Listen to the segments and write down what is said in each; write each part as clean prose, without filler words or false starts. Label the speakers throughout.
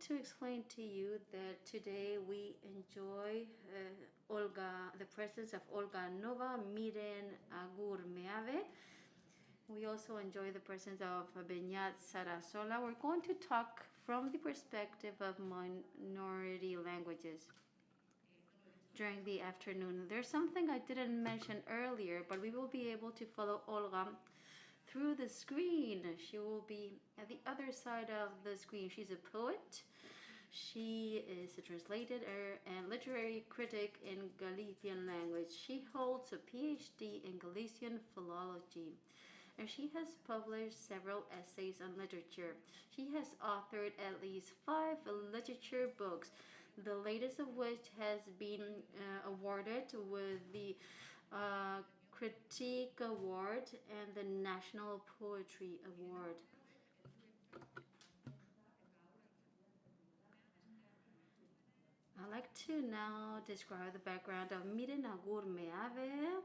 Speaker 1: to explain to you that today we enjoy Olga, the presence of Olga, Novo, Miren, Agur, Meabe. We also enjoy the presence of Beñat, Sarasola. We're going to talk from the perspective of minority languages during the afternoon. There's something I didn't mention earlier, but we will be able to follow Olga through the screen. She will be at the other side of the screen. She's a poet. She is a translator and literary critic in Galician language. She holds a PhD in Galician philology, and she has published several essays on literature. She has authored at least 5 literature books, the latest of which has been awarded with the Critique Award and the National Poetry Award. I'd like to now describe the background of Miren Agur Meabe.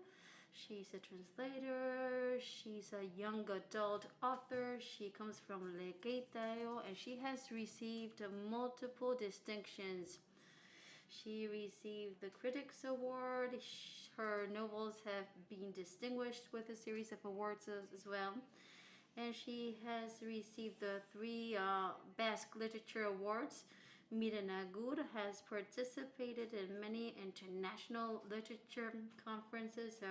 Speaker 1: She's a translator, she's a young adult author, she comes from Lequeitao, and she has received multiple distinctions. She received the Critics Award. Her novels have been distinguished with a series of awards as well. And she has received the 3 Basque Literature Awards. Miren Agur has participated in many international literature conferences.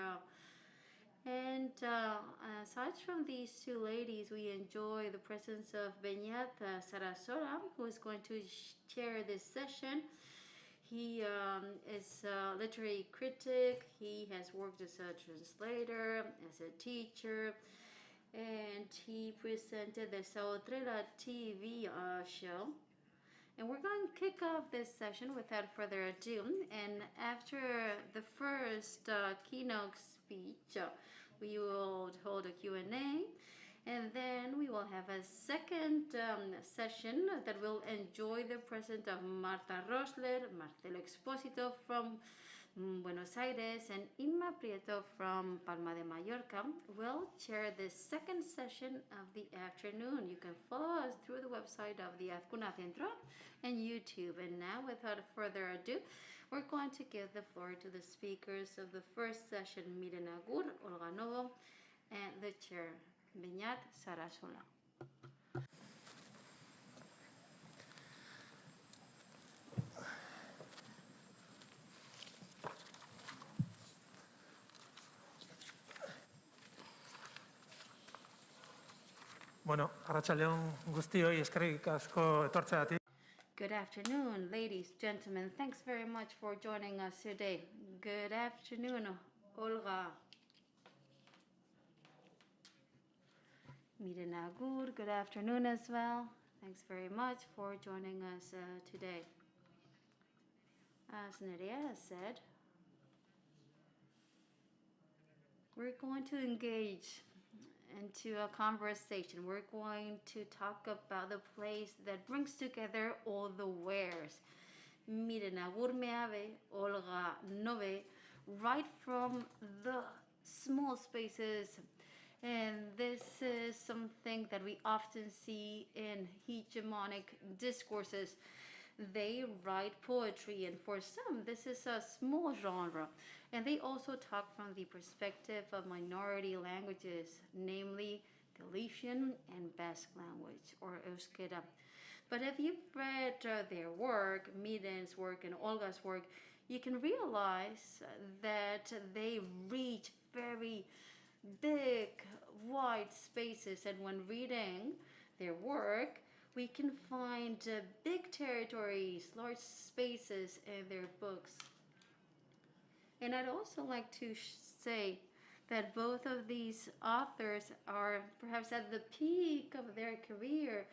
Speaker 1: Aside from these 2 ladies, we enjoy the presence of Beñat Sarasola, who is going to chair this session. He is a literary critic. He has worked as a translator, as a teacher, and he presented the Sautrela TV show. And we're going to kick off this session without further ado. And after the first keynote speech, we will hold a Q&A. And then we will have a second session that will enjoy the presence of Marta Rosler, Marcelo Expósito from Buenos Aires, and Inma Prieto from Palma de Mallorca will chair the second session of the afternoon. You can follow us through the website of the Azcuna Centro and YouTube. And now, without further ado, we're going to give the floor to the speakers of the first session, Miren Agur, Olga Novo, and the chair, Beñat Sarasola.
Speaker 2: Bueno, arratsaldeon guztioi, eskerrik asko etortzeagatik.
Speaker 1: Good afternoon, ladies, gentlemen. Thanks very much for joining us today. Good afternoon, Olga. Miren Agur, good afternoon as well. Thanks very much for joining us today. As Nerea said, we're going to engage into a conversation. We're going to talk about the place that brings together all the wares. Miren Agur Meabe, Olga Novo, right from the small spaces. And this is something that we often see in hegemonic discourses. They write poetry, and for some, this is a small genre. And they also talk from the perspective of minority languages, namely Galician and Basque language, or Euskera. But if you've read their work, Miren's work and Olga's work, you can realize that they reach very big, wide spaces. And when reading their work, we can find big territories, large spaces in their books. And I'd also like to say that both of these authors are perhaps at the peak of their career.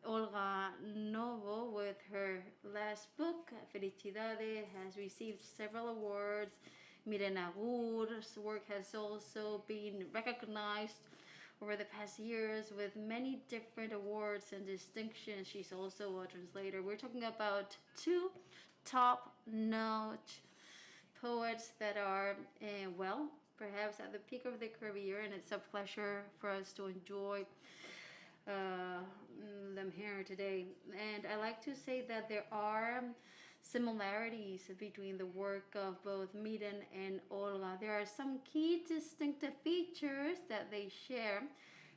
Speaker 1: Olga Novo, with her last book, Felicidade, has received several awards. Miren Agur's work has also been recognized over the past years with many different awards and distinctions. She's also a translator. We're talking about 2 top-notch poets that are, well, perhaps at the peak of their career, and it's a pleasure for us to enjoy them here today. And I like to say that there are similarities between the work of both Miren and Olga. There are some key distinctive features that they share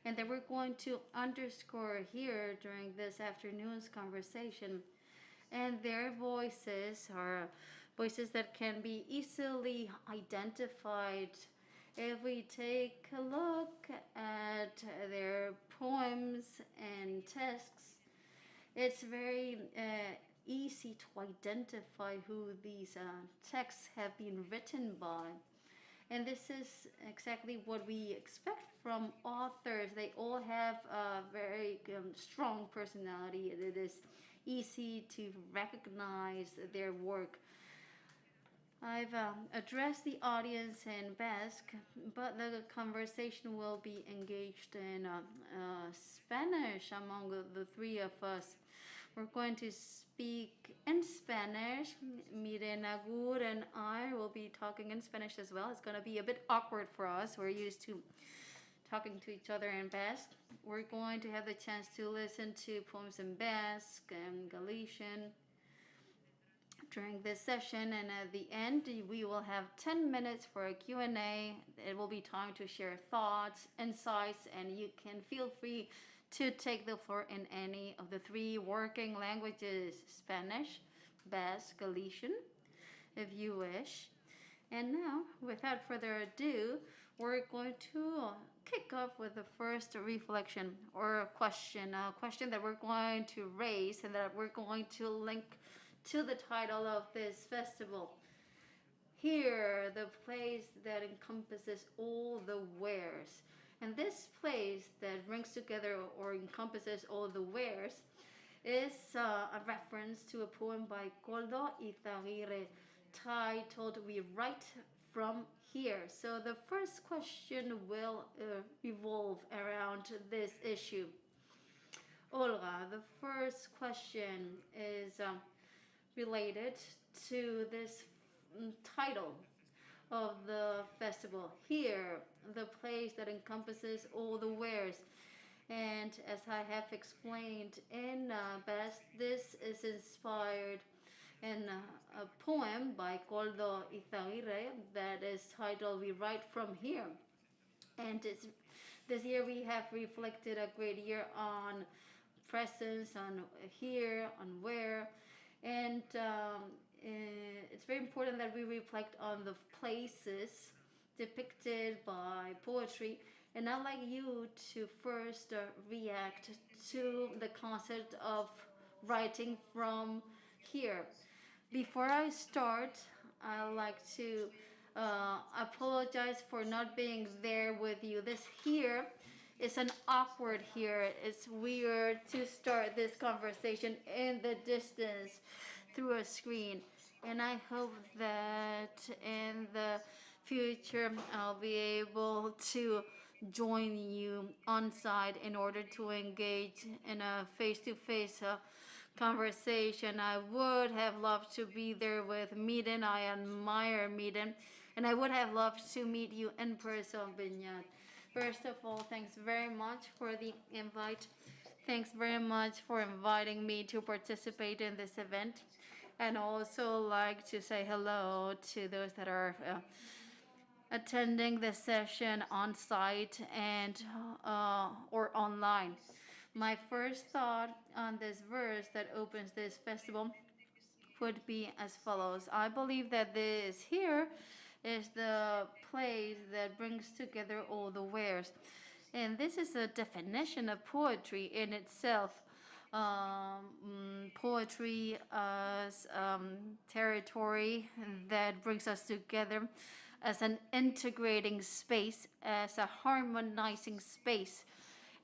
Speaker 1: and that we're going to underscore here during this afternoon's conversation. And their voices are voices that can be easily identified if we take a look at their poems and texts. It's very easy to identify who these texts have been written by. And this is exactly what we expect from authors. They all have a very strong personality. It is easy to recognize their work. I've addressed the audience in Basque, but the conversation will be engaged in Spanish among the three of us. We're going to speak in Spanish. Miren, Agur, and I will be talking in Spanish as well. It's going to be a bit awkward for us. We're used to talking to each other in Basque. We're going to have the chance to listen to poems in Basque and Galician during this session, and at the end we will have 10 minutes for a Q&A. It will be time to share thoughts, insights, and you can feel free to take the floor in any of the three working languages: Spanish, Basque, Galician, if you wish. And now, without further ado, we're going to kick off with the first reflection or a question that we're going to raise and that we're going to link to the title of this festival. Here, the place that encompasses all the wares. And this place that brings together or encompasses all the wares is a reference to a poem by Koldo Izaguirre titled "We Write From Here." So the first question will revolve around this issue. Olga, the first question is related to this title of the festival. Here, the place that encompasses all the wares. And as I have explained in Best, this is inspired in a poem by Koldo Izaguirre that is titled "We Write From Here." And this year we have reflected a great year on presence, on here, on where. And it's very important that we reflect on the places depicted by poetry. And I'd like you to first react to the concept of writing from here. Before I start, I'd like to apologize for not being there with you. This here is an awkward here. It's weird to start this conversation in the distance through a screen. And I hope that in the future I'll be able to join you on site in order to engage in a face-to-face conversation. I would have loved to be there with Miren. I admire Miren. And I would have loved to meet you in person, Beñat. First of all, thanks very much for the invite. Thanks very much for inviting me to participate in this event. And also like to say hello to those that are attending the session on site and or online. My first thought on this verse that opens this festival would be as follows. I believe that this here is the place that brings together all the wares. And this is a definition of poetry in itself. Poetry as territory that brings us together, as an integrating space, as a harmonizing space,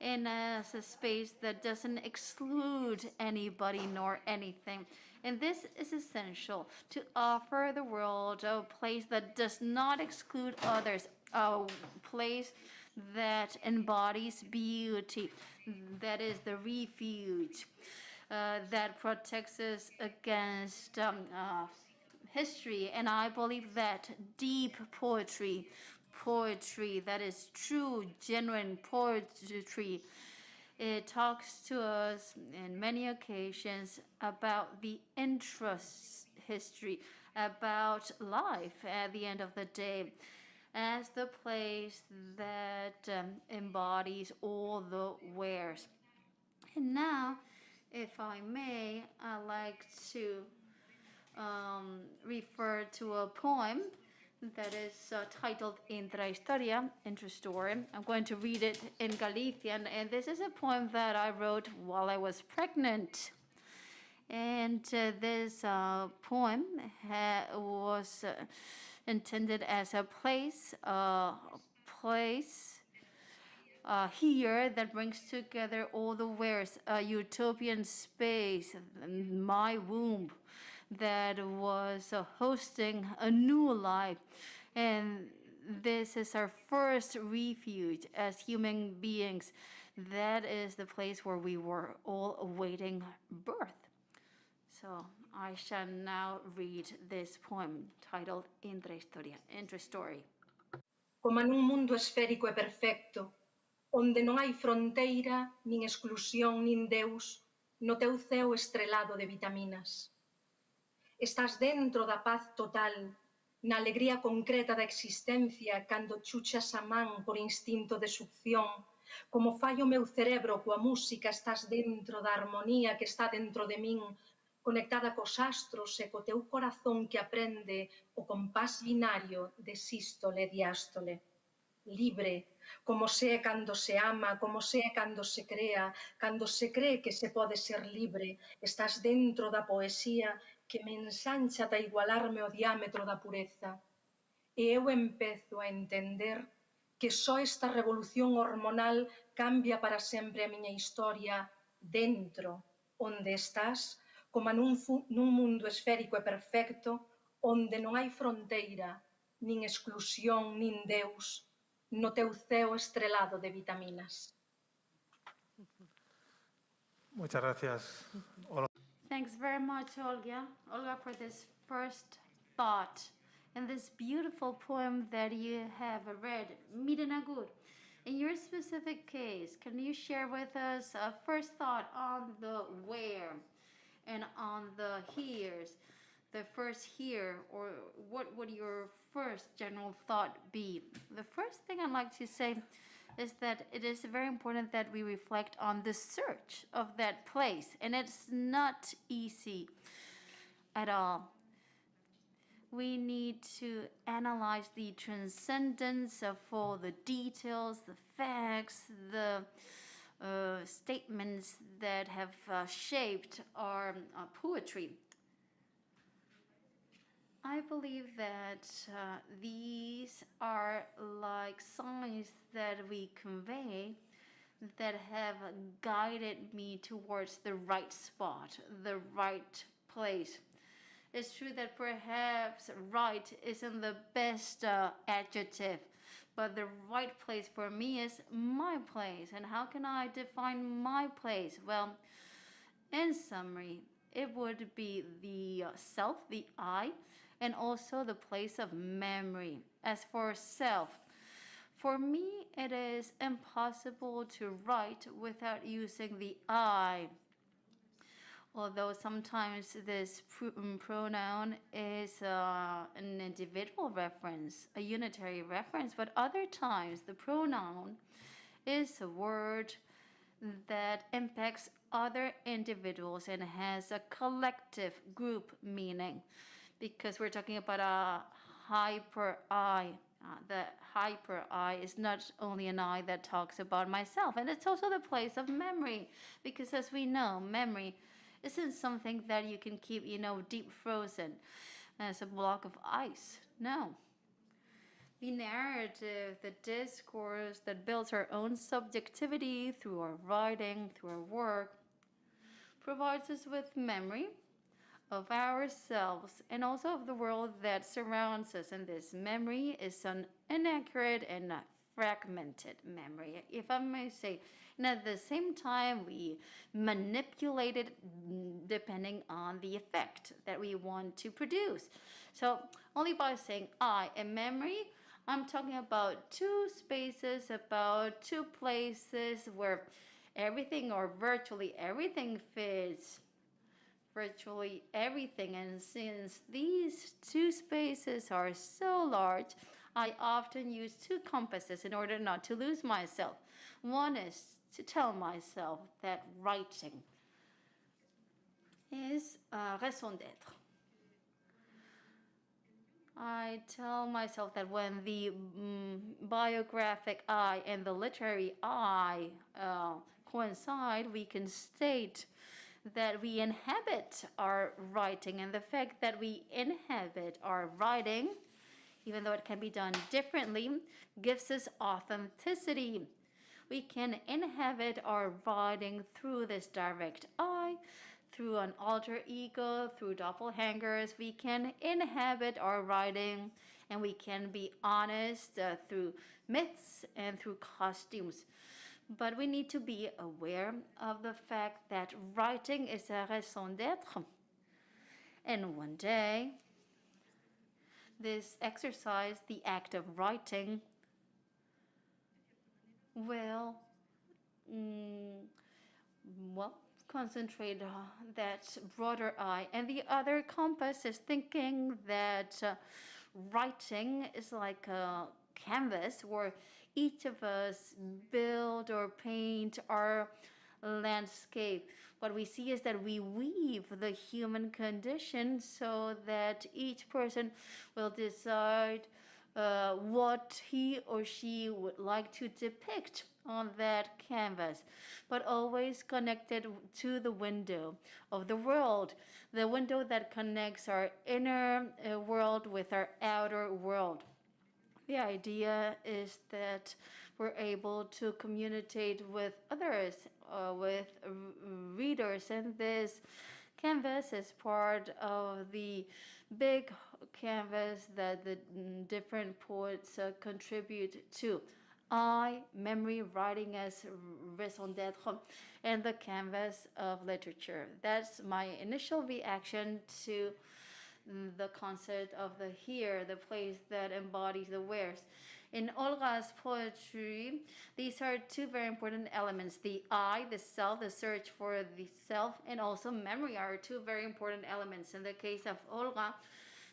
Speaker 1: and as a space that doesn't exclude anybody nor anything. And this is essential to offer the world a place that does not exclude others, a place that embodies beauty, that is the refuge, that protects us against history. And I believe that deep poetry that is true, genuine poetry, It talks to us in many occasions about the interest history, about life at the end of the day, as the place that embodies all the wares. And now, if I may, I'd like to refer to a poem that is titled Intrahistoria, Intrastory. I'm going to read it in Galician, and this is a poem that I wrote while I was pregnant. And this poem was intended as a place here that brings together all the wares, a utopian space, my womb, that was hosting a new life. And this is our first refuge as human beings. That is the place where we were all awaiting birth. So I shall now read this poem titled Intrastory.
Speaker 3: Como nun mundo esférico e perfecto, onde non hai fronteira, nin exclusión, nin Deus, no teu ceo estrelado de vitaminas. Estás dentro da paz total, na alegría concreta da existencia cando chuchas a man por instinto de succión, como fai o meu cerebro coa música, estás dentro da armonía que está dentro de min, conectada cos astros e co teu corazón que aprende o compás binario de sístole e diástole. Libre, como se é cando se ama, como se é cando se crea, cando se cree que se pode ser libre, estás dentro da poesía que me ensancha ata igualarme o diámetro da pureza. E eu empezo a entender que só esta revolución hormonal cambia para sempre a miña historia dentro, onde estás, como nun mundo esférico e perfecto, onde non hai fronteira, nin exclusión, nin Deus, no teu ceo estrelado de vitaminas.
Speaker 2: Muchas gracias, Olga.
Speaker 1: Thanks very much, Olga, for this first thought and this beautiful poem that you have read, Miren, Agur. In your specific case, can you share with us a first thought on the where and on the heres? The first here, or what would your first general thought be? The first thing I'd like to say is that it is very important that we reflect on the search of that place, and it's not easy at all. We need to analyze the transcendence of all the details, the facts, the statements that have shaped our poetry. I believe that these are like signs that we convey that have guided me towards the right spot, the right place. It's true that perhaps right isn't the best adjective, but the right place for me is my place. And how can I define my place? Well, in summary, it would be the self, the I, and also the place of memory. As for self, for me, it is impossible to write without using the I. Although sometimes this pronoun is an individual reference, a unitary reference, but other times the pronoun is a word that impacts other individuals and has a collective group meaning, because we're talking about a hyper I. The hyper I is not only an I that talks about myself, and it's also the place of memory, because as we know, memory isn't something that you can keep, deep frozen as a block of ice. No. The narrative, the discourse that builds our own subjectivity through our writing, through our work, provides us with memory of ourselves and also of the world that surrounds us. And this memory is an inaccurate and fragmented memory, if I may say. And at the same time, we manipulate it depending on the effect that we want to produce. So only by saying I and memory, I'm talking about two spaces, about two places where everything or virtually everything fits. Virtually everything. And since these two spaces are so large, I often use two compasses in order not to lose myself. One is to tell myself that writing is raison d'être. I tell myself that when the biographic I and the literary I coincide, we can state that we inhabit our writing, and the fact that we inhabit our writing, even though it can be done differently, gives us authenticity. We can inhabit our writing through this direct I, through an alter ego, through doppelgangers. We can inhabit our writing, and we can be honest through myths and through costumes. But we need to be aware of the fact that writing is a raison d'être. And one day, this exercise, the act of writing, will, concentrate that broader eye. And the other compass is thinking that writing is like a canvas where each of us build or paint our landscape. What we see is that we weave the human condition so that each person will decide what he or she would like to depict on that canvas, but always connected to the window of the world, the window that connects our inner world with our outer world. The idea is that we're able to communicate with others, with readers, and this canvas is part of the big canvas that the different poets contribute to. I, memory, writing as raison d'être, and the canvas of literature. That's my initial reaction to the concept of the here, the place that embodies the wheres. In Olga's poetry, these are two very important elements. The I, the self, the search for the self, and also memory are two very important elements. In the case of Olga,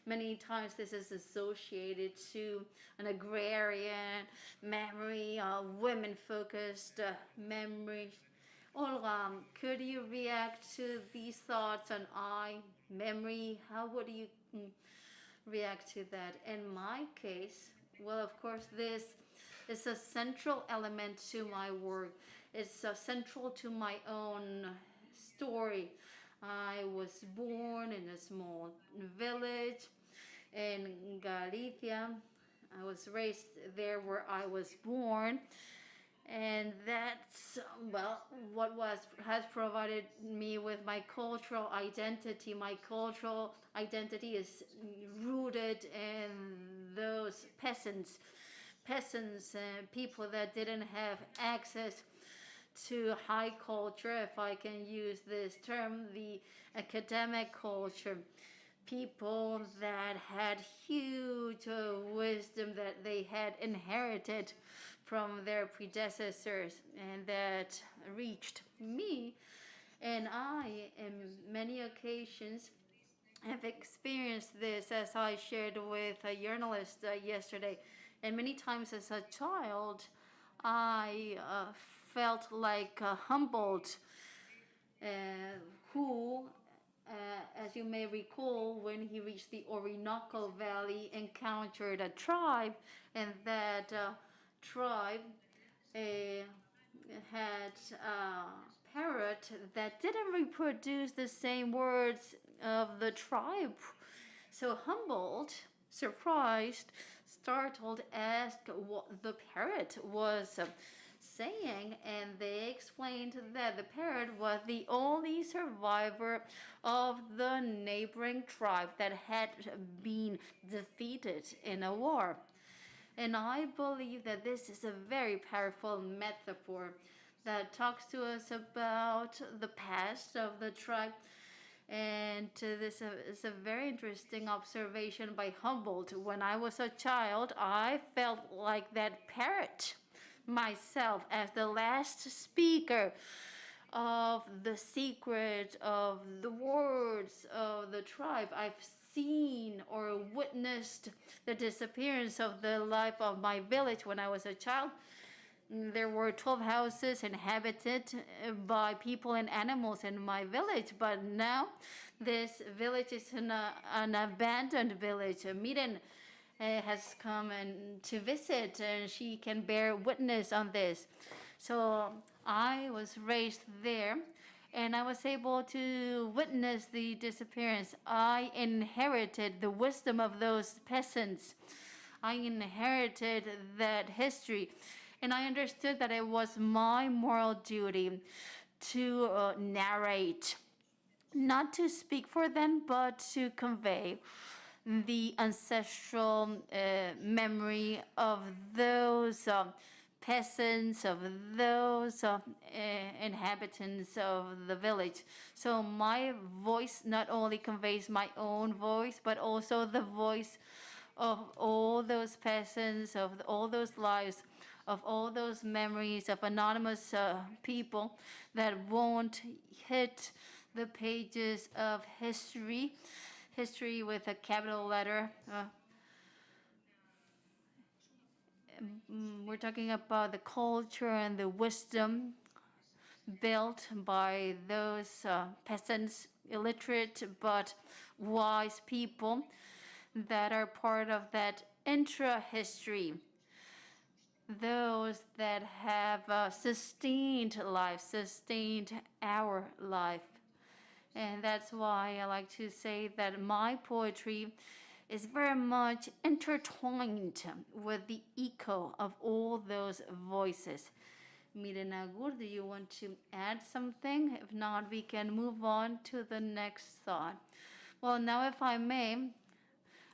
Speaker 1: many times this is associated to an agrarian memory, women-focused memory. Olga, could you react to these thoughts on I, memory? How would you react to that? In my case, well, of course, this is a central element to my work. It's central to my own story. I was born in a small village in Galicia. I was raised there where I was born. And that's, well, what has provided me with my cultural identity. My cultural identity is rooted in those peasants and people that didn't have access to high culture, if I can use this term, the academic culture. People that had huge wisdom that they had inherited from their predecessors and that reached me. And I, in many occasions, have experienced this, as I shared with a journalist yesterday. And many times as a child, I felt like Humboldt, who, as you may recall, when he reached the Orinoco Valley, encountered a tribe, and that tribe had a parrot that didn't reproduce the same words of the tribe. So Humboldt, surprised, startled, asked what the parrot was saying, and they explained that the parrot was the only survivor of the neighboring tribe that had been defeated in a war. And I believe that this is a very powerful metaphor that talks to us about the past of the tribe. And this is a very interesting observation by Humboldt. When I was a child, I felt like that parrot myself as the last speaker of the secret of the words of the tribe. I've seen or witnessed the disappearance of the life of my village when I was a child. There were 12 houses inhabited by people and animals in my village, but now this village is an abandoned village. Miren has come to visit, and she can bear witness on this. So I was raised there, and I was able to witness the disappearance. I inherited the wisdom of those peasants. I inherited that history, and I understood that it was my moral duty to narrate, not to speak for them, but to convey the ancestral memory of those peasants, of those inhabitants of the village. So my voice not only conveys my own voice, but also the voice of all those peasants, of all those lives, of all those memories of anonymous people that won't hit the pages of history with a capital letter. We're talking about the culture and the wisdom built by those peasants, illiterate but wise people that are part of that intra-history. Those that have sustained life, sustained our life. And that's why I like to say that my poetry is very much intertwined with the echo of all those voices. Miren, Agur, do you want to add something? If not, we can move on to the next thought. Well, now if I may,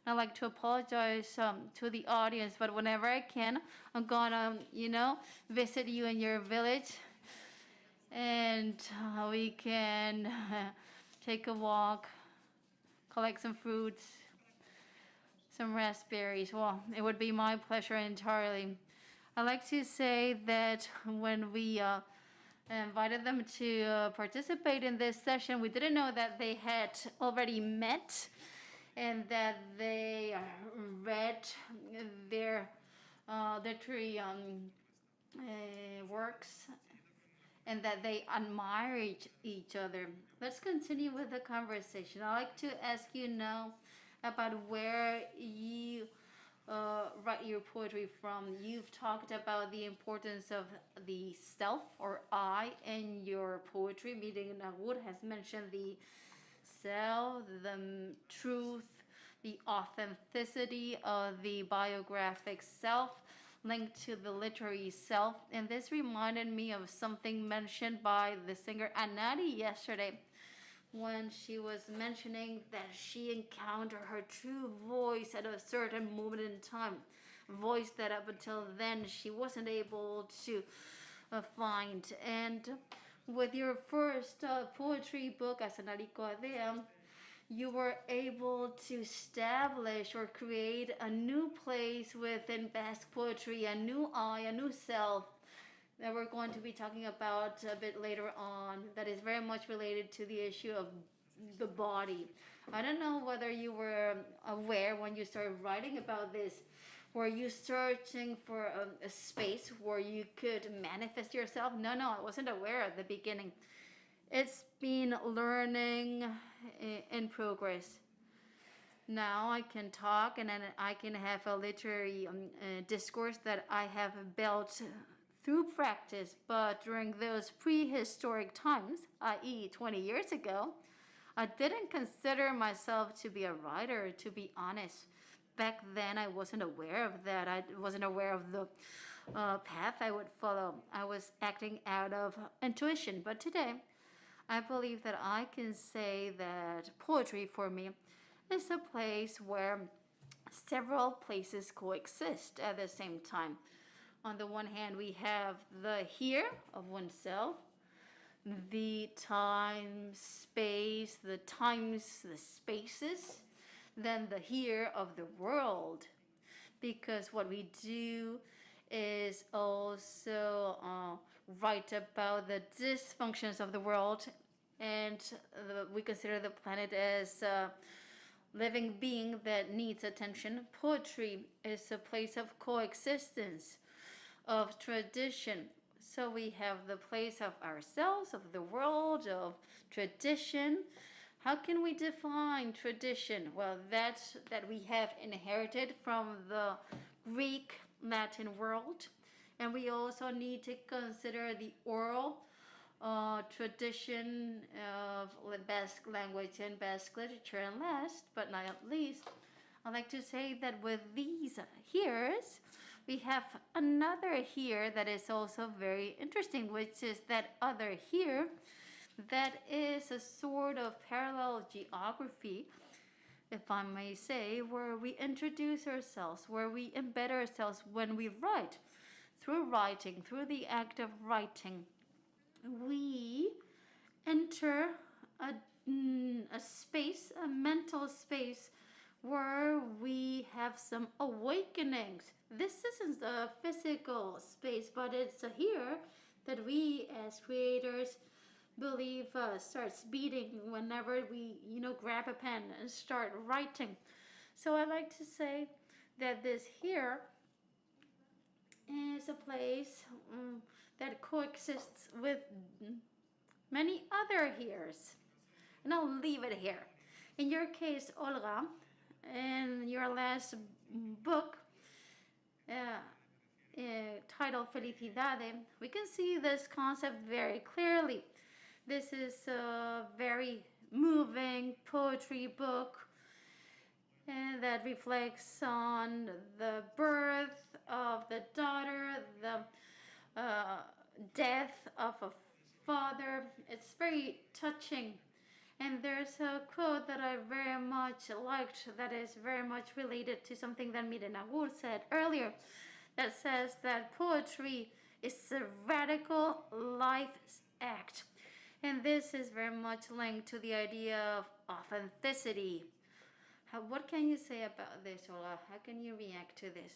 Speaker 1: I'd like to apologize to the audience, but whenever I can, I'm gonna, visit you in your village, and we can take a walk, collect some fruits, some raspberries. Well, it would be my pleasure entirely. I like to say that when we invited them to participate in this session, we didn't know that they had already met and that they read their literary works and that they admire each other. Let's continue with the conversation. I'd like to ask you now about where you write your poetry from. You've talked about the importance of the self or I in your poetry. Miren Agur has mentioned the self, the truth, the authenticity of the biographic self linked to the literary self. And this reminded me of something mentioned by the singer Anadi yesterday when she was mentioning that she encountered her true voice at a certain moment in time, voice that up until then she wasn't able to find. And with your first poetry book, Asanariko Adea, you were able to establish or create a new place within Basque poetry, a new I, a new self that we're going to be talking about a bit later on, that is very much related to the issue of the body. I don't know whether you were aware when you started writing about this. Were you searching for a space where you could manifest yourself? No, I wasn't aware at the beginning. It's been learning in progress. Now I can talk and then I can have a literary discourse that I have built through practice, but during those prehistoric times, i.e. 20 years ago, I didn't consider myself to be a writer, to be honest. Back then, I wasn't aware of that. I wasn't aware of the path I would follow. I was acting out of intuition. But today, I believe that I can say that poetry for me is a place where several places coexist at the same time. On the one hand, we have the here of oneself, the time, space, the times, the spaces, then the here of the world. Because what we do is also right about the dysfunctions of the world, and we consider the planet as a living being that needs attention. Poetry is a place of coexistence, of tradition. So we have the place of ourselves, of the world, of tradition. How can we define tradition? Well, that we have inherited from the Greek Latin world, and we also need to consider the oral tradition of Basque language and Basque literature. And last but not least, I'd like to say that with these heres, we have another here that is also very interesting, which is that other here that is a sort of parallel geography, if I may say, where we introduce ourselves, where we embed ourselves when we write. Through writing, through the act of writing, we enter a space, a mental space, where we have some awakenings. This isn't a physical space, but it's here that we as creators believe starts beating whenever we, grab a pen and start writing. So I like to say that this here is a place that coexists with many other heres. And I'll leave it here. In your case, Olga, in your last book, titled Felicidade, we can see this concept very clearly. This is a very moving poetry book that reflects on the birth of the daughter, the death of a father. It's very touching. And there's a quote that I very much liked that is very much related to something that Miren Agur said earlier, that says that poetry is a radical life act. And this is very much linked to the idea of authenticity. What can you say about this, Olga? How can you react to this?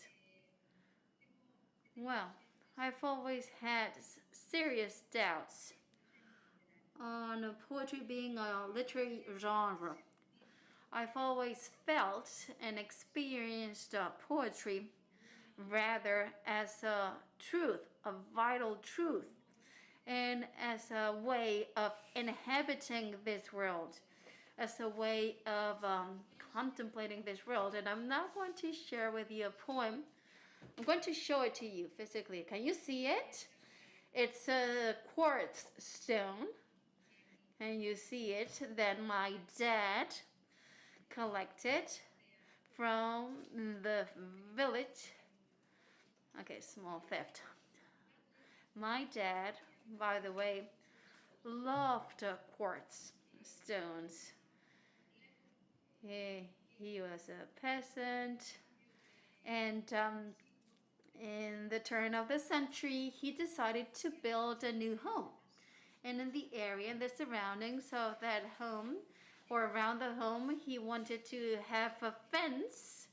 Speaker 1: Well, I've always had serious doubts on poetry being a literary genre. I've always felt and experienced poetry rather as a truth, a vital truth, and as a way of inhabiting this world, as a way of contemplating this world. And I'm now going to share with you a poem. I'm going to show it to you physically. Can you see it? It's a quartz stone. And you see it that my dad collected from the village. Okay, small theft. My dad, by the way, loved quartz stones. He was a peasant, and in the turn of the century, he decided to build a new home. And in the area, in the surroundings of that home, or around the home, he wanted to have a fence,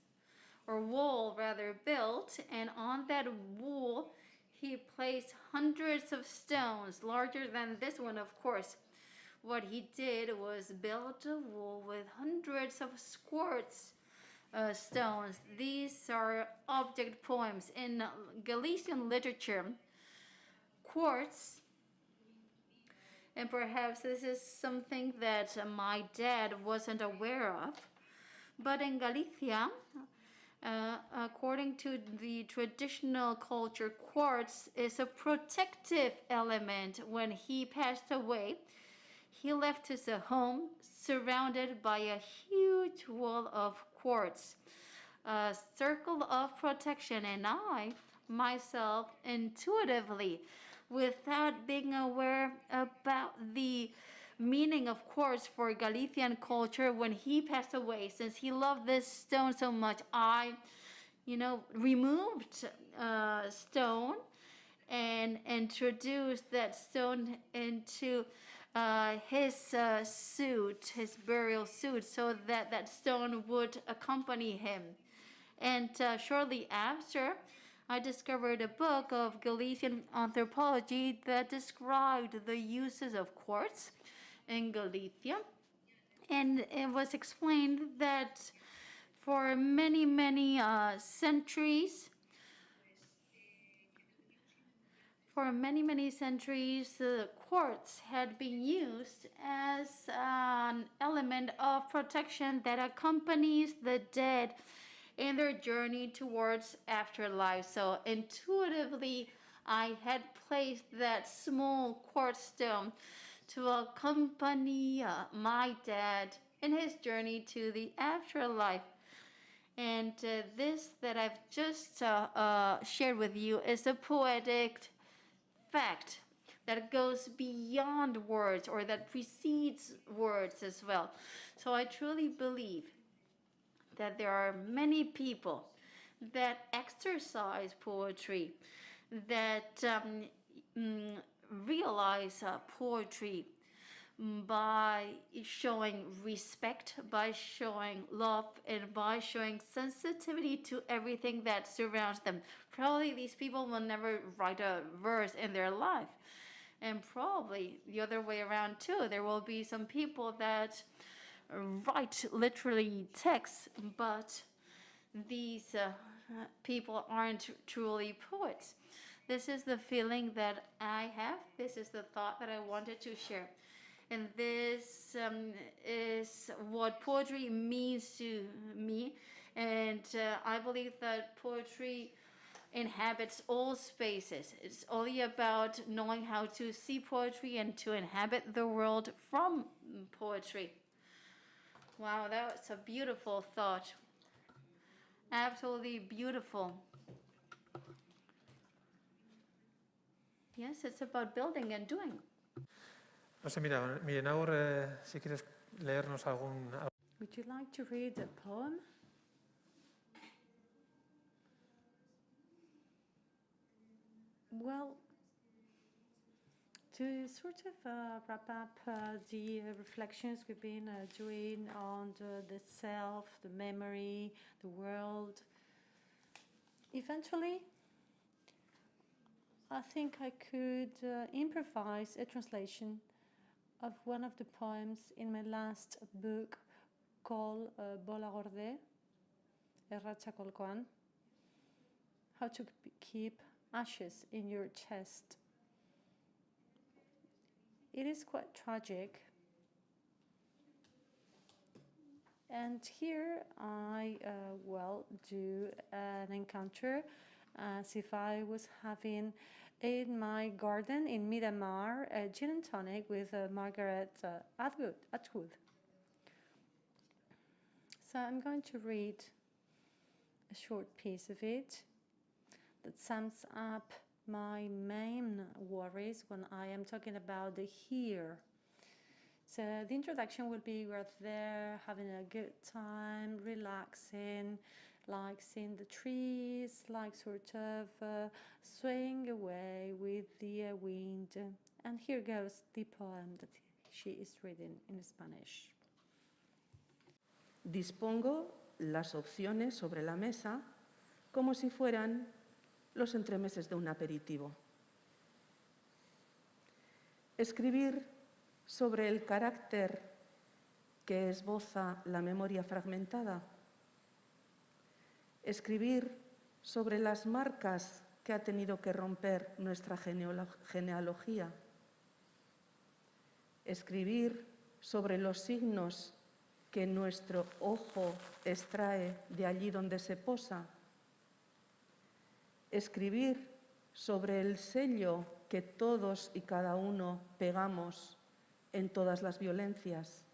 Speaker 1: or wall rather, built. And on that wall, he placed hundreds of stones, larger than this one, of course. What he did was build a wall with hundreds of quartz stones. These are object poems. In Galician literature, quartz, and perhaps this is something that my dad wasn't aware of, but in Galicia, according to the traditional culture, quartz is a protective element. When he passed away, he left his home surrounded by a huge wall of quartz, a circle of protection. And I, myself, intuitively, without being aware about the meaning of quartz for Galician culture, when he passed away, since he loved this stone so much, I, removed stone and introduced that stone into his suit, his burial suit, so that that stone would accompany him. And shortly after, I discovered a book of Galician anthropology that described the uses of quartz in Galicia. And it was explained that for many centuries, quartz had been used as an element of protection that accompanies the dead in their journey towards afterlife. So intuitively, I had placed that small quartz stone to accompany my dad in his journey to the afterlife. And this that I've just shared with you is a poetic fact that goes beyond words or that precedes words as well. So I truly believe that there are many people that exercise poetry, that realize poetry by showing respect, by showing love, and by showing sensitivity to everything that surrounds them. Probably these people will never write a verse in their life. And probably the other way around too. There will be some people that write literally texts, but these people aren't truly poets. This is the feeling that I have. This is the thought that I wanted to share. And this is what poetry means to me. And I believe that poetry inhabits all spaces. It's only about knowing how to see poetry and to inhabit the world from poetry. Wow, that's a beautiful thought. Absolutely beautiful. Yes, it's about building and doing.
Speaker 2: No sé, Miren, Agur, si quieres leernos algún...
Speaker 4: Would you like to read a poem? Well, to sort of wrap up the reflections we've been doing on the self, the memory, the world, eventually, I think I could improvise a translation of one of the poems in my last book called Bola Gorde, Erratzakolkoan, How to Keep Ashes in Your Chest. It is quite tragic. And here I, do an encounter as if I was having in my garden in Miramar a gin and tonic with Margaret Atwood. So I'm going to read a short piece of it that sums up my main worries when I am talking about the here. So the introduction will be we're there having a good time, relaxing, like seeing the trees, like sort of swaying away with the wind. And here goes the poem that she is reading in Spanish.
Speaker 5: Dispongo las opciones sobre la mesa como si fueran los entremeses de un aperitivo. Escribir sobre el carácter que esboza la memoria fragmentada. Escribir sobre las marcas que ha tenido que romper nuestra genealogía. Escribir sobre los signos que nuestro ojo extrae de allí donde se posa. Escribir sobre el sello que todos y cada uno pegamos en todas las violencias.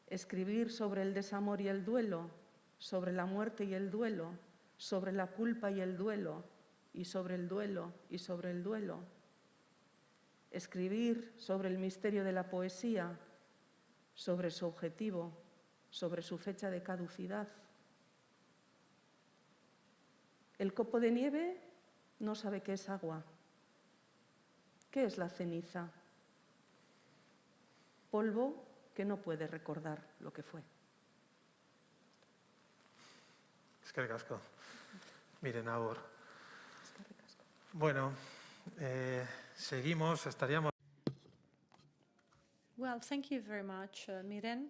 Speaker 5: Escribir sobre el desamor y el duelo, sobre la muerte y el duelo, sobre la culpa y el duelo, y sobre el duelo y sobre el duelo. Escribir sobre el misterio de la poesía, sobre su objetivo, sobre su fecha de caducidad. El copo de nieve no sabe qué es agua. ¿Qué es la ceniza? Polvo que no puede recordar lo que fue.
Speaker 2: Eskerrik asko. Miren, Agur. Bueno, seguimos, estaríamos...
Speaker 4: Well, thank you very much, Miren.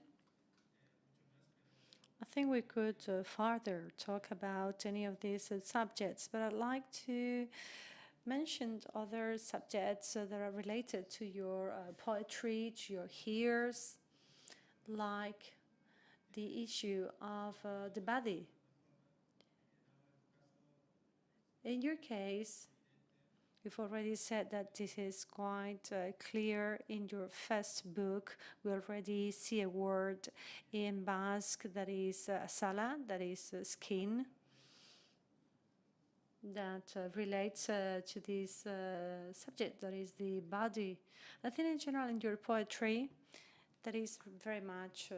Speaker 4: I think we could further talk about any of these subjects, but I'd like to mention other subjects that are related to your poetry, to your hears, like the issue of the body. In your case, you've already said that this is quite clear in your first book. We already see a word in Basque that is sala, that is skin, that relates to this subject, that is the body. I think in general in your poetry, that is very much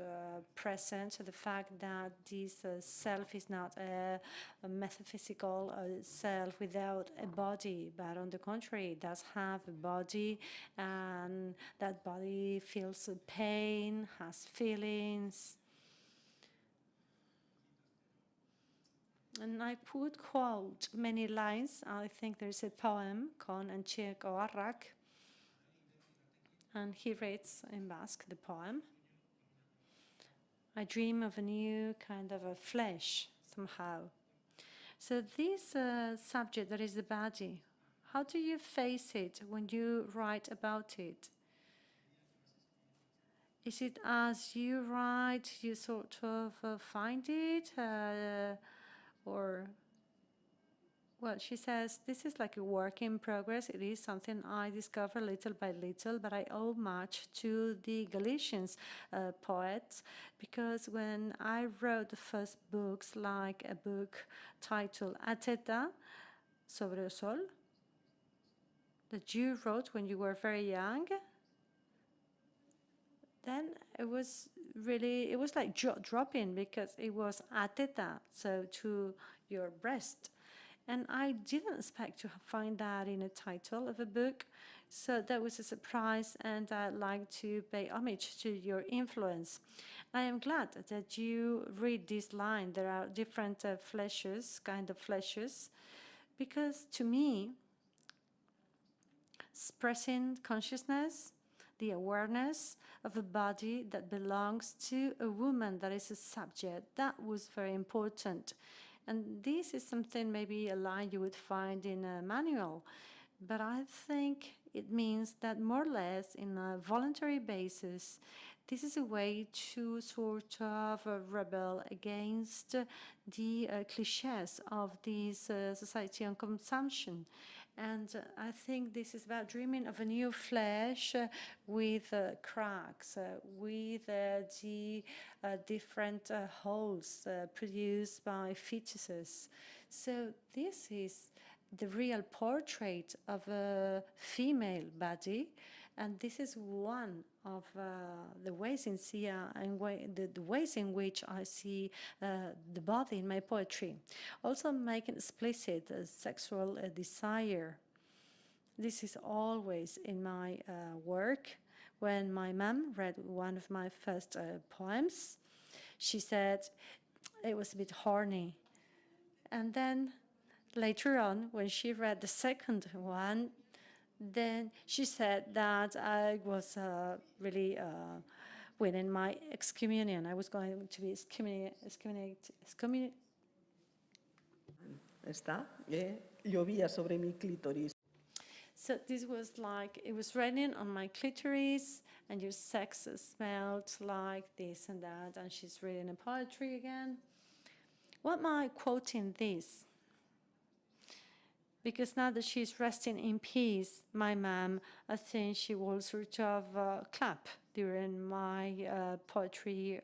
Speaker 4: present, the fact that this self is not a metaphysical self without a body, but on the contrary, it does have a body, and that body feels pain, has feelings. And I would quote many lines. I think there's a poem called Antxiek Oharrak, and he reads in Basque the poem. I dream of a new kind of a flesh, somehow. So this subject, that is the body, how do you face it when you write about it? Is it as you write, you sort of find it, or... Well, she says, this is like a work in progress. It is something I discover little by little, but I owe much to the Galicians poets, because when I wrote the first books, like a book titled Ateta sobre el sol, that you wrote when you were very young, then it was like jaw-dropping, because it was ateta, so to your breast. And I didn't expect to find that in a title of a book, so that was a surprise, and I'd like to pay homage to your influence. I am glad that you read this line. There are different kind of fleshes, because to me, expressing consciousness, the awareness of a body that belongs to a woman that is a subject, that was very important. And this is something, maybe a line you would find in a manual, but I think it means that more or less in a voluntary basis, this is a way to sort of rebel against the cliches of this society on consumption. And I think this is about dreaming of a new flesh with cracks, with the different holes produced by fetuses. So this is the real portrait of a female body, and this is one of the ways in the ways in which I see the body in my poetry. Also making explicit sexual desire. This is always in my work. When my mom read one of my first poems, she said it was a bit horny. And then later on, when she read the second one, then she said that I was really winning my excommunion. I was going to be excommunicated.
Speaker 5: Está, llovía sobre mi clítoris.
Speaker 4: So this was like, it was raining on my clitoris, and your sex smelled like this and that, and she's reading a poetry again. What am I quoting this? Because now that she's resting in peace, my mom, I think she will sort of clap during my poetry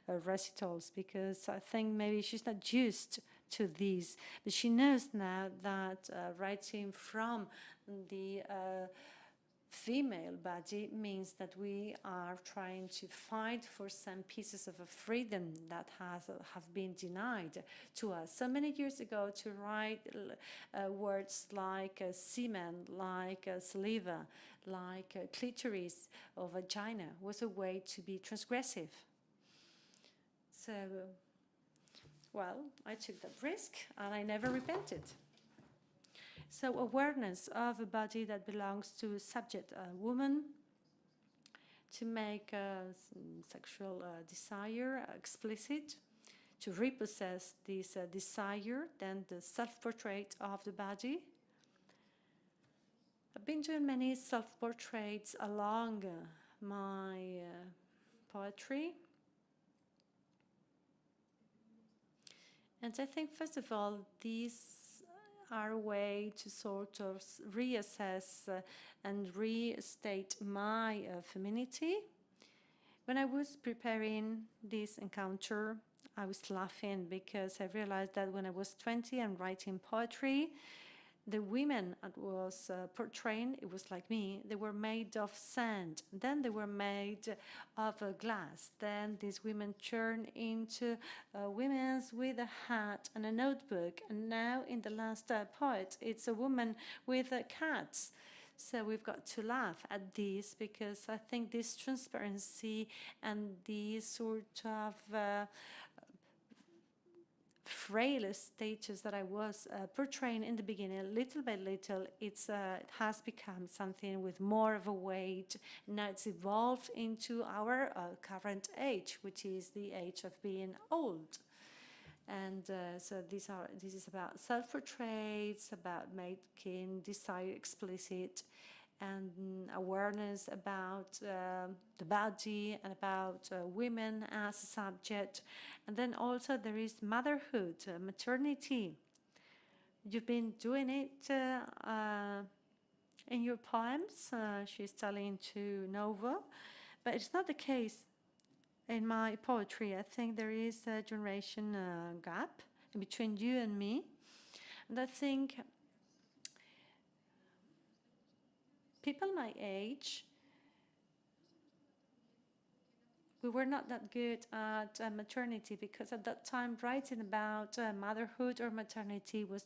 Speaker 4: recitals, because I think maybe she's not used to these, but she knows now that writing from the female body means that we are trying to fight for some pieces of a freedom that have been denied to us so many years ago. To write words like semen, like saliva, like clitoris or vagina was a way to be transgressive. So, well, I took that risk and I never repented. So awareness of a body that belongs to a subject, a woman, to make sexual desire explicit, to repossess this desire, then the self-portrait of the body. I've been doing many self-portraits along my poetry. And I think, first of all, these are a way to sort of reassess and restate my femininity. When I was preparing this encounter, I was laughing because I realized that when I was 20 and writing poetry, the women I was portraying, it was like me, they were made of sand. Then they were made of glass. Then these women turned into women with a hat and a notebook. And now in the last poet, it's a woman with cats. So we've got to laugh at this because I think this transparency and this sort of frail stages that I was portraying in the beginning, little by little, it has become something with more of a weight. Now it's evolved into our current age, which is the age of being old. And so this is about self-portraits, about making desire explicit, and awareness about the body and about women as a subject. And then also there is motherhood, maternity. You've been doing it in your poems, she's telling to Novo, but it's not the case in my poetry. I think there is a generation gap between you and me. And I think people my age, we were not that good at maternity because at that time writing about motherhood or maternity was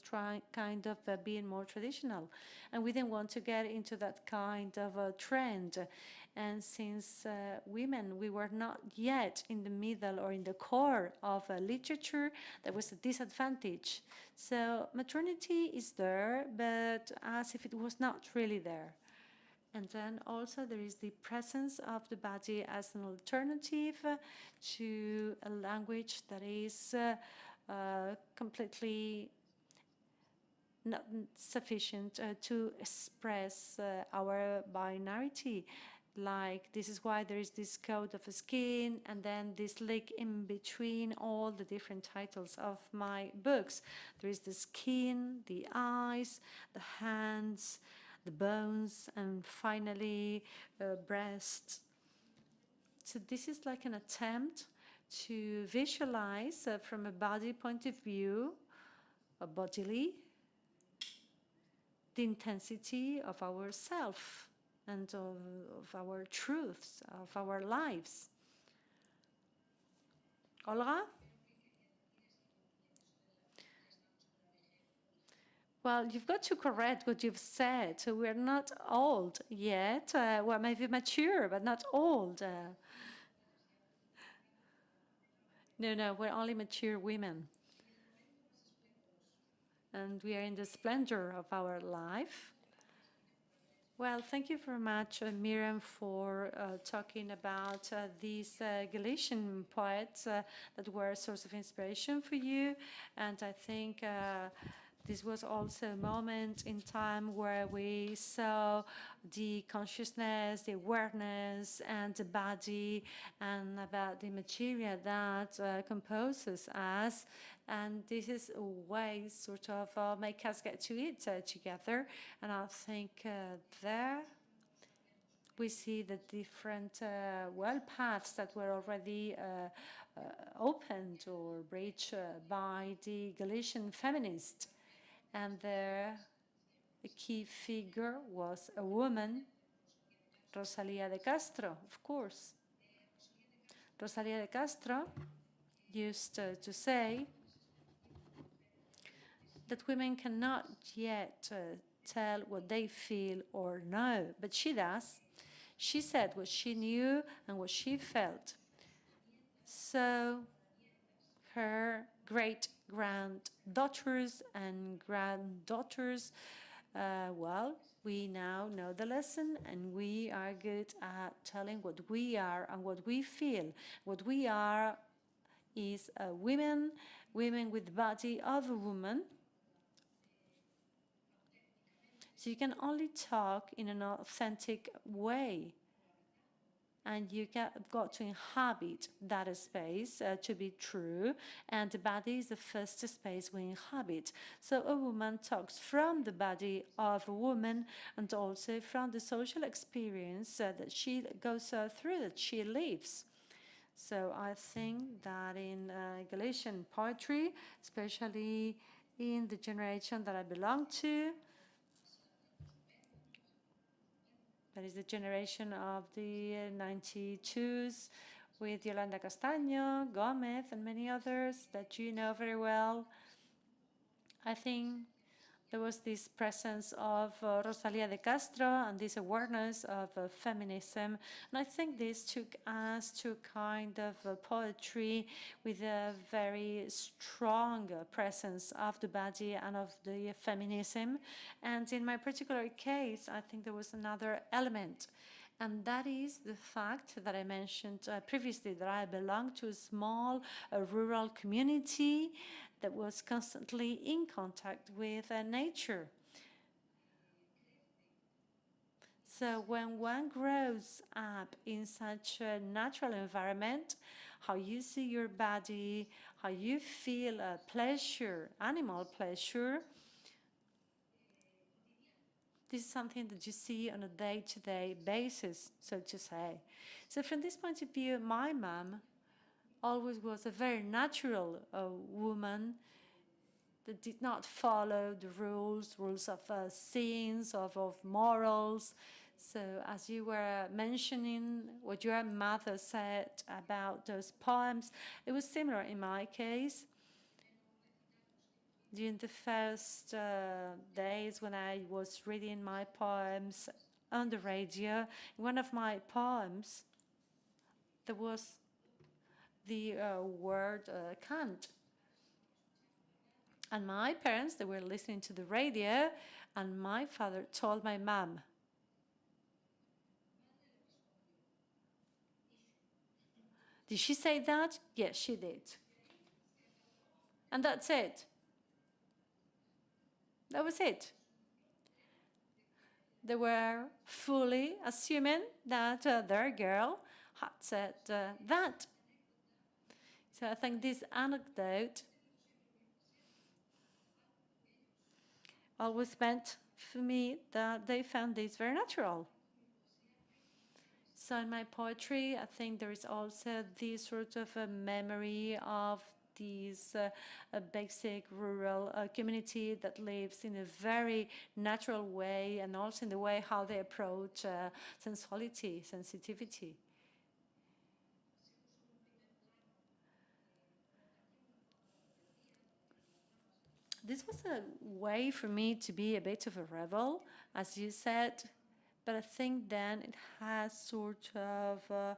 Speaker 4: kind of being more traditional, and we didn't want to get into that kind of a trend. And since women, we were not yet in the middle or in the core of literature, there was a disadvantage. So maternity is there, but as if it was not really there. And then also there is the presence of the body as an alternative to a language that is completely not sufficient to express our binarity. Like, this is why there is this code of skin and then this link in between all the different titles of my books. There is the skin, the eyes, the hands, the bones, and finally breasts. So this is like an attempt to visualize from a body point of view, bodily, the intensity of our self and of our truths, of our lives. Olga? Well, you've got to correct what you've said. So we're not old yet. Well, maybe mature, but not old. No, we're only mature women. And we are in the splendor of our life. Well, thank you very much, Miren, for talking about these Galician poets that were a source of inspiration for you. And I think this was also a moment in time where we saw the consciousness, the awareness, and the body, and about the material that composes us. And this is a way sort of make us get to it together. And I think there we see the different paths that were already opened or bridged by the Galician feminists. And there, the key figure was a woman, Rosalía de Castro, of course. Rosalía de Castro used to say that women cannot yet tell what they feel or know, but she does. She said what she knew and what she felt. So her great-granddaughters and granddaughters well, we now know the lesson, and we are good at telling what we are and what we feel. What we are is women with the body of a woman. So you can only talk in an authentic way, and you got to inhabit that space to be true, and the body is the first space we inhabit. So a woman talks from the body of a woman, and also from the social experience that she goes through, that she lives. So I think that in Galician poetry, especially in the generation that I belong to, that is the generation of the 92s, with Yolanda Castaño, Gomez, and many others that you know very well. I think there was this presence of Rosalía de Castro and this awareness of feminism. And I think this took us to a kind of poetry with a very strong presence of the body and of the feminism. And in my particular case, I think there was another element. And that is the fact that I mentioned previously, that I belong to a small rural community that was constantly in contact with nature. So when one grows up in such a natural environment, how you see your body, how you feel pleasure, animal pleasure, this is something that you see on a day-to-day basis, so to say. So from this point of view, my mom always was a very natural woman that did not follow the rules of scenes, of morals. So as you were mentioning what your mother said about those poems, it was similar in my case. During the first days when I was reading my poems on the radio, in one of my poems, there was the word can't. And my parents, they were listening to the radio, and my father told my mom, "Did she say that?" "Yes, she did." And that's it. That was it. They were fully assuming that their girl had said that. So I think this anecdote always meant for me that they found this very natural. So in my poetry, I think there is also this sort of a memory of this basic rural community that lives in a very natural way, and also in the way how they approach sensuality, sensitivity. This was a way for me to be a bit of a rebel, as you said, but I think then it has sort of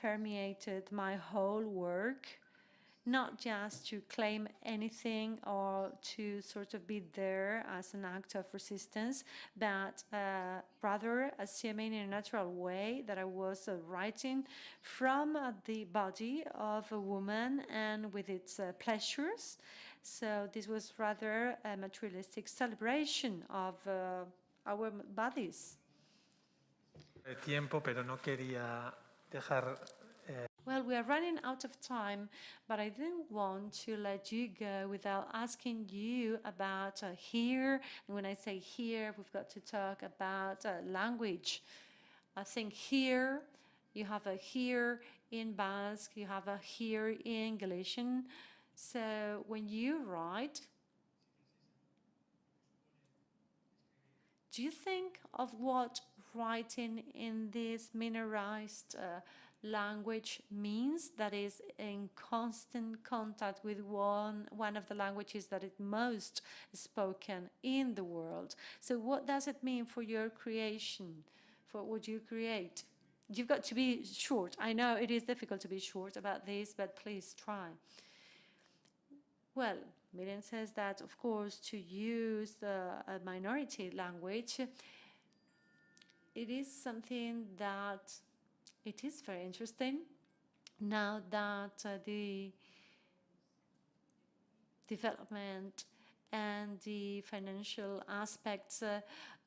Speaker 4: permeated my whole work, not just to claim anything or to sort of be there as an act of resistance, but rather assuming in a natural way that I was writing from the body of a woman and with its pleasures. So this was rather a materialistic celebration of our bodies.
Speaker 2: Tiempo, pero no quería dejar.
Speaker 4: Well, we are running out of time, but I didn't want to let you go without asking you about here. And when I say here, we've got to talk about language. I think here, you have a here in Basque, you have a here in Galician. So when you write, do you think of what writing in this minorized language means, that is in constant contact with one of the languages that is most spoken in the world? So what does it mean for your creation, for what you create? You've got to be short. I know it is difficult to be short about this, but please try. Well, Miren says that, of course, to use a minority language, it is something that it is very interesting now that the development and the financial aspects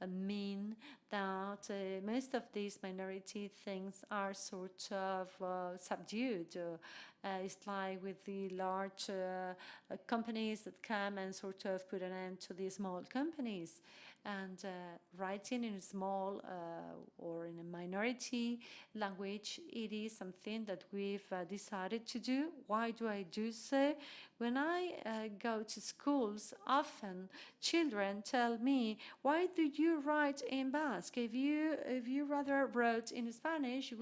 Speaker 4: mean that most of these minority things are sort of subdued. It's like with the large companies that come and sort of put an end to the small companies. And writing in a small or in a minority language, it is something that we've decided to do. Why do I do so? When I go to schools, often children tell me, why do you write in Basque? If you rather wrote in Spanish, you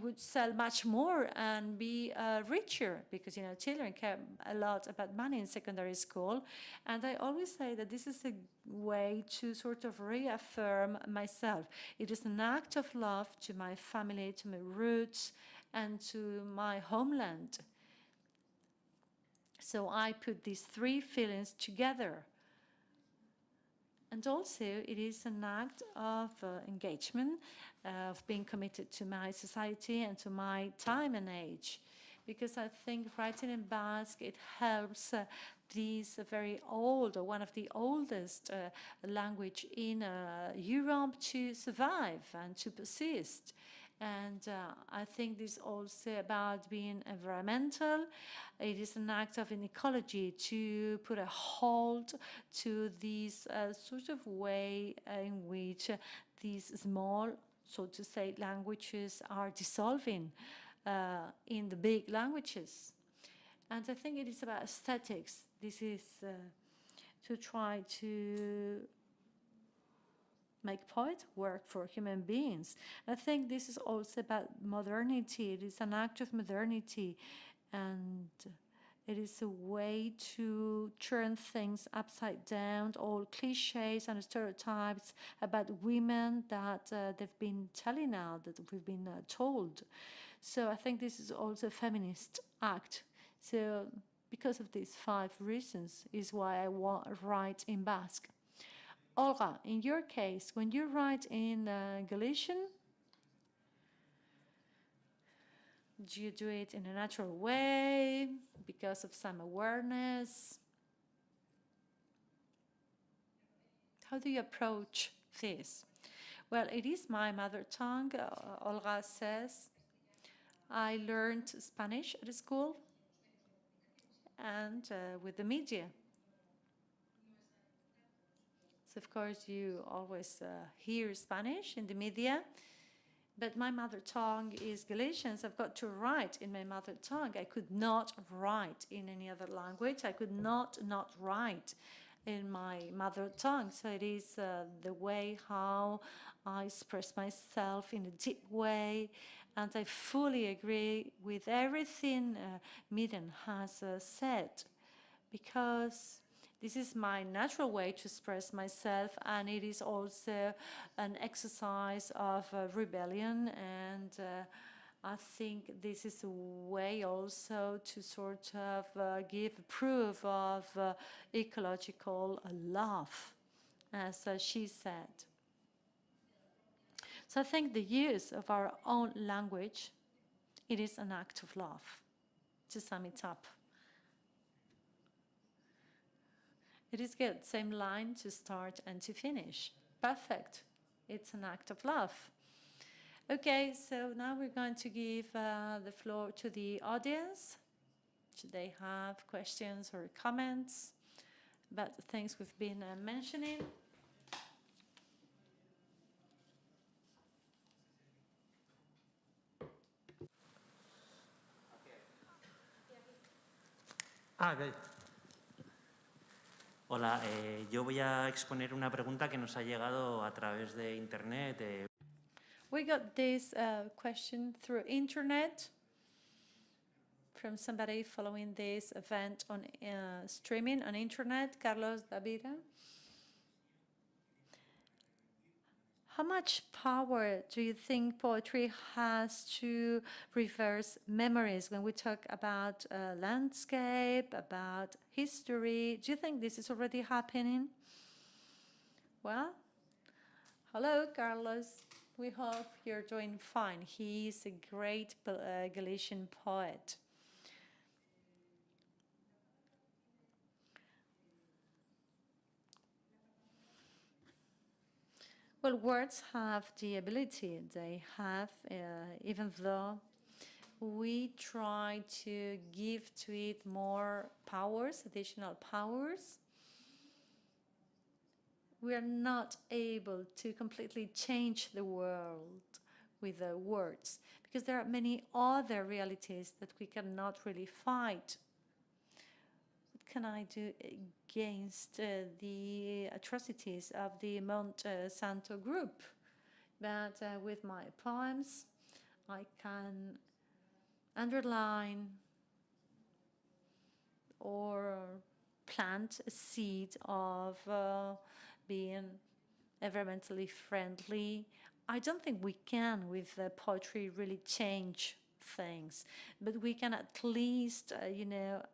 Speaker 4: would sell much more and be richer, because children care a lot about money in secondary school. And I always say that this is a way to sort of reaffirm myself. It is an act of love to my family, to my roots, and to my homeland. So I put these three feelings together. And also, it is an act of engagement, of being committed to my society and to my time and age. Because I think writing in Basque, it helps these very old, or one of the oldest language in Europe to survive and to persist. And I think this is also about being environmental. It is an act of an ecology to put a halt to this sort of way in which these small, so to say, languages are dissolving in the big languages. And I think it is about aesthetics. This is to try to make poets work for human beings. I think this is also about modernity. It is an act of modernity, and it is a way to turn things upside down, all cliches and stereotypes about women that they've been telling out, that we've been told. So I think this is also a feminist act. So because of these 5 reasons is why I write in Basque. Olga, in your case, when you write in Galician, do you do it in a natural way, because of some awareness? How do you approach this? Well, it is my mother tongue, Olga says. I learned Spanish at school and with the media. So, of course, you always hear Spanish in the media, but my mother tongue is Galician, so I've got to write in my mother tongue. I could not write in any other language. I could not write in my mother tongue. So it is the way how I express myself in a deep way, and I fully agree with everything Miren has said, because this is my natural way to express myself, and it is also an exercise of rebellion, and I think this is a way also to sort of give proof of ecological love, as she said. So I think the use of our own language, it is an act of love, to sum it up. It is good, same line to start and to finish. Perfect. It's an act of love. Okay, so now we're going to give the floor to the audience. Should they have questions or comments about the things we've been mentioning?
Speaker 2: Ok.
Speaker 6: Hola, yo voy a exponer una pregunta que nos ha llegado a través de internet.
Speaker 4: We got this question through internet from somebody following this event on streaming on internet, Carlos Davira. How much power do you think poetry has to reverse memories when we talk about landscape, about history? Do you think this is already happening? Well, hello, Carlos. We hope you're doing fine. He's a great Galician poet. Well, words have the ability they have, even though we try to give to it more powers, additional powers. We are not able to completely change the world with the words, because there are many other realities that we cannot really fight. What can I do against the atrocities of the Mount Santo group? But with my poems, I can underline or plant a seed of being environmentally friendly. I don't think we can, with poetry, really change things, but we can at least,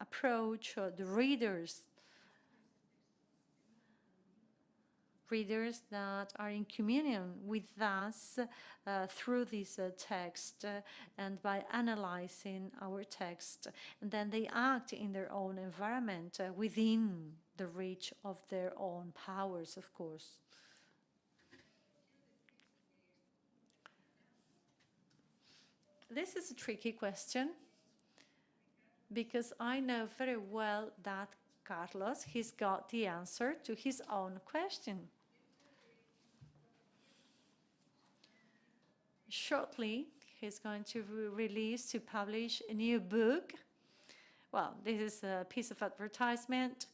Speaker 4: approach the readers that are in communion with us through this text and by analyzing our text. And then they act in their own environment within the reach of their own powers, of course. This is a tricky question because I know very well that Carlos, he's got the answer to his own question. Shortly, he's going to publish a new book. Well, this is a piece of advertisement.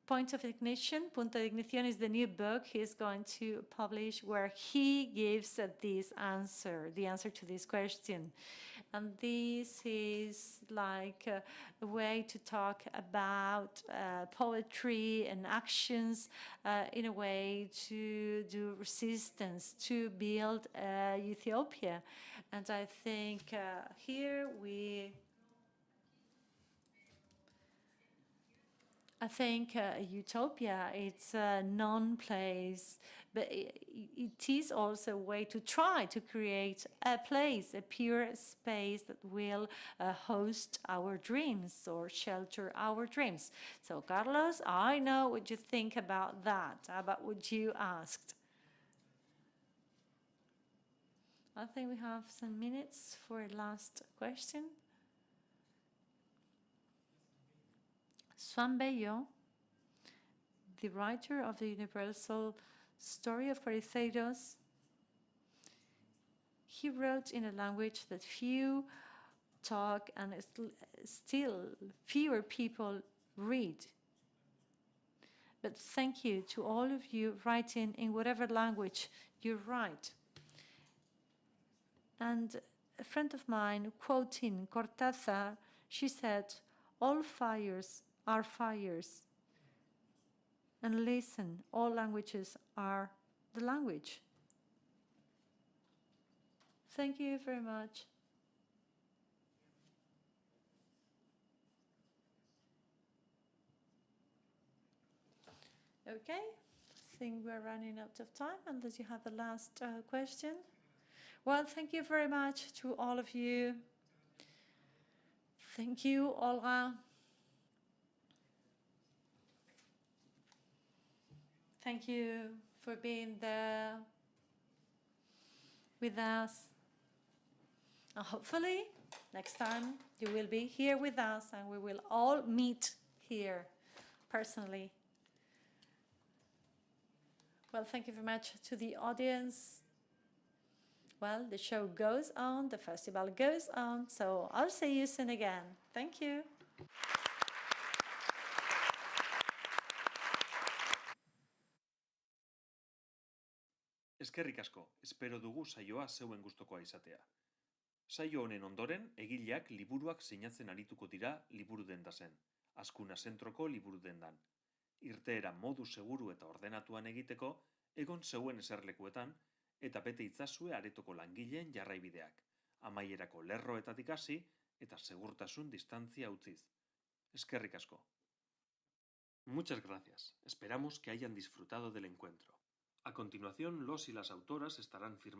Speaker 4: Punto de Ignición is the new book he's going to publish where he gives this answer, the answer to this question. And this is like a way to talk about poetry and actions in a way to do resistance, to build Ethiopia. And I think here I think utopia, it's a non-place, but it is also a way to try to create a place, a pure space that will host our dreams or shelter our dreams. So, Carlos, I know what you think about that, about what you asked. I think we have some minutes for a last question. Swan Bello, the writer of the universal story of Periceiros, he wrote in a language that few talk and still fewer people read. But thank you to all of you writing in whatever language you write. And a friend of mine, quoting Cortázar, she said, "All fires are fires. And listen, all languages are the language." Thank you very much. Okay, I think we're running out of time unless you have the last question. Well, thank you very much to all of you. Thank you, Olga. Thank you for being there with us. And hopefully, next time you will be here with us and we will all meet here personally. Well, thank you very much to the audience. Well, the show goes on, the festival goes on, so I'll see you soon again. Thank you.
Speaker 7: Eskerrik asko, espero dugu saioa zeuen gustokoa izatea. Saio honen ondoren, egileak liburuak sinatzen arituko dira liburudendazen, Azkuna zentroko liburudendan. Irteera modu seguru eta ordenatuan egiteko, egon zeuen eserlekuetan eta bete itzazue aretoko langileen jarraibideak, amaierako lerroetatik hasi eta segurtasun distantzia utziz. Eskerrik asko. Muchas gracias. Esperamos que hayan disfrutado del encuentro. A continuación, los y las autoras estarán firmando